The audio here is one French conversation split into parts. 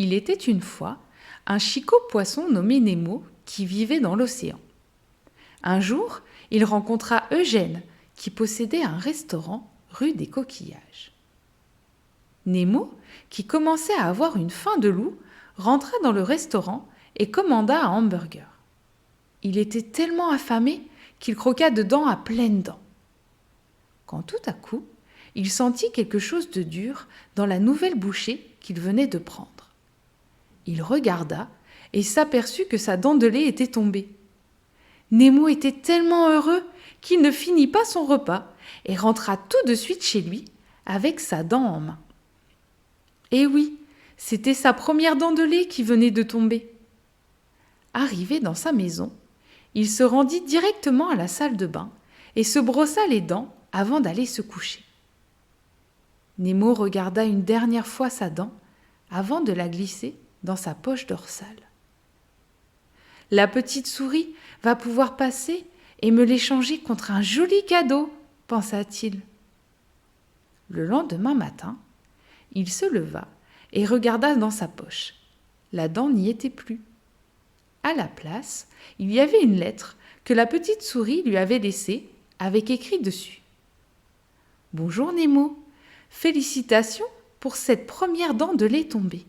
Il était une fois un chicot poisson nommé Nemo qui vivait dans l'océan. Un jour, il rencontra Eugène qui possédait un restaurant rue des Coquillages. Nemo, qui commençait à avoir une faim de loup, rentra dans le restaurant et commanda un hamburger. Il était tellement affamé qu'il croqua dedans à pleines dents. Quand tout à coup, il sentit quelque chose de dur dans la nouvelle bouchée qu'il venait de prendre. Il regarda et s'aperçut que sa dent de lait était tombée. Nemo était tellement heureux qu'il ne finit pas son repas et rentra tout de suite chez lui avec sa dent en main. Et oui, c'était sa première dent de lait qui venait de tomber. Arrivé dans sa maison, il se rendit directement à la salle de bain et se brossa les dents avant d'aller se coucher. Nemo regarda une dernière fois sa dent avant de la glisser dans sa poche dorsale. La petite souris va pouvoir passer et me l'échanger contre un joli cadeau, pensa-t-il. Le lendemain matin, il se leva et regarda dans sa poche. La dent n'y était plus. À la place, il y avait une lettre que la petite souris lui avait laissée avec écrit dessus. « Bonjour Nemo, félicitations pour cette première dent de lait tombée.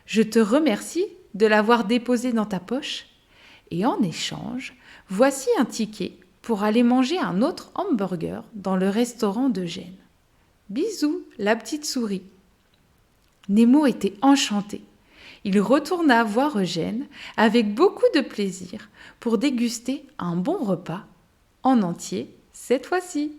Je te remercie de l'avoir déposée dans ta poche et en échange, voici un ticket pour aller manger un autre hamburger dans le restaurant d'Eugène. Bisous, la petite souris. » Nemo était enchanté. Il retourna voir Eugène avec beaucoup de plaisir pour déguster un bon repas, en entier cette fois-ci.